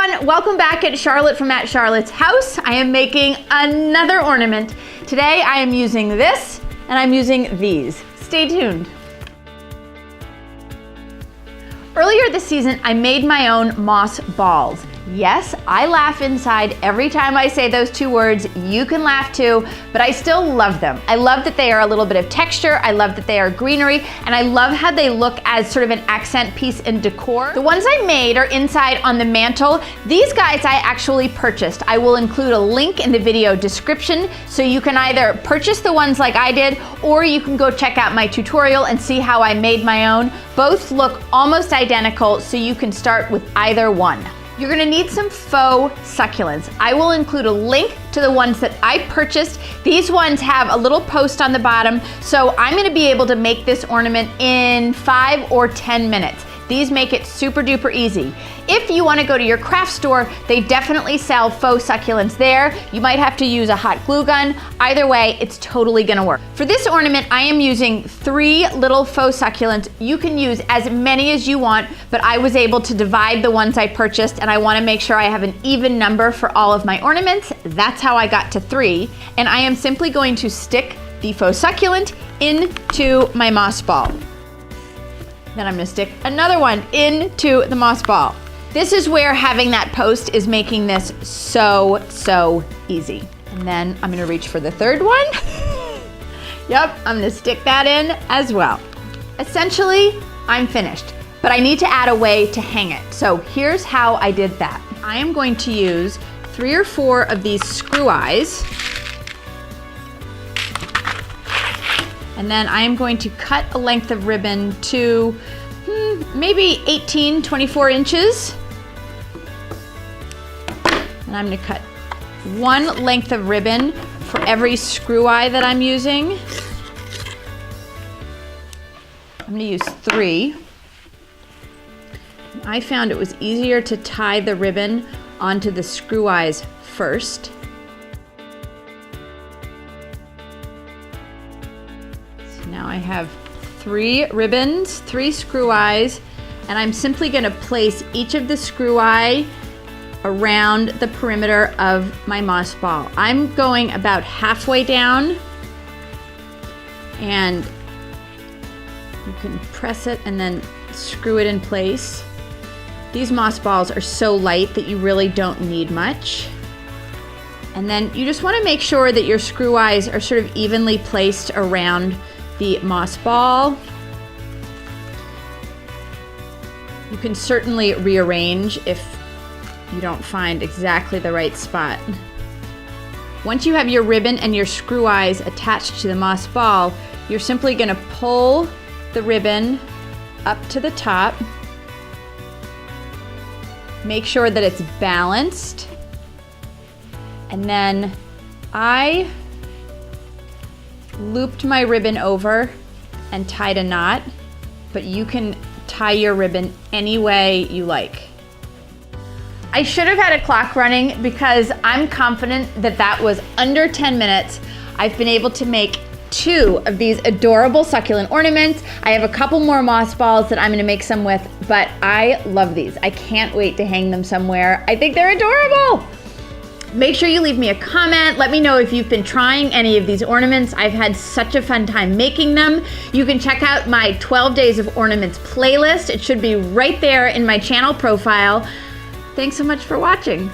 everyone, welcome back at Charlotte from at Charlotte's house. I am making another ornament. Today I am using this and I'm using these. Stay tuned. Earlier this season, I made my own moss balls. Yes, I laugh inside every time I say those two words. You can laugh too, but I still love them. I love that they are a little bit of texture. I love that they are greenery, and I love how they look as sort of an accent piece in decor. The ones I made are inside on the mantle. These guys I actually purchased. I will include a link in the video description so you can either purchase the ones like I did, or you can go check out my tutorial and see how I made my own. Both look almost identical, so you can start with either one. You're gonna need some faux succulents. I will include a link to the ones that I purchased. These ones have a little post on the bottom, so I'm gonna be able to make this ornament in 5 or 10 minutes. These make it super duper easy. If you wanna go to your craft store, they definitely sell faux succulents there. You might have to use a hot glue gun. Either way, it's totally gonna work. For this ornament, I am using 3 little faux succulents. You can use as many as you want, but I was able to divide the ones I purchased, and I wanna make sure I have an even number for all of my ornaments. That's how I got to 3. And I am simply going to stick the faux succulent into my moss ball. Then I'm gonna stick another one into the moss ball. This is where having that post is making this so easy. And then I'm gonna reach for the third one. Yep, I'm gonna stick that in as well. Essentially, I'm finished, but I need to add a way to hang it. So here's how I did that. I am going to use 3 or 4 of these screw eyes. And then I am going to cut a length of ribbon to maybe 18, 24 inches. And I'm gonna cut 1 length of ribbon for every screw eye that I'm using. I'm gonna use 3. I found it was easier to tie the ribbon onto the screw eyes first. Now I have 3 ribbons, 3 screw eyes, and I'm simply going to place each of the screw eye around the perimeter of my moss ball. I'm going about halfway down, and you can press it and then screw it in place. These moss balls are so light that you really don't need much. And then you just want to make sure that your screw eyes are sort of evenly placed around the moss ball. You can certainly rearrange if you don't find exactly the right spot. Once you have your ribbon and your screw eyes attached to the moss ball, you're simply going to pull the ribbon up to the top. Make sure that it's balanced. And then I looped my ribbon over and tied a knot, but you can tie your ribbon any way you like. I should have had a clock running because I'm confident that that was under 10 minutes. I've been able to make 2 of these adorable succulent ornaments. I have a couple more moss balls that I'm gonna make some with, but I love these. I can't wait to hang them somewhere. I think they're adorable. Make sure you leave me a comment. Let me know if you've been trying any of these ornaments. I've had such a fun time making them. You can check out my 12 Days of Ornaments playlist. It should be right there in my channel profile. Thanks so much for watching.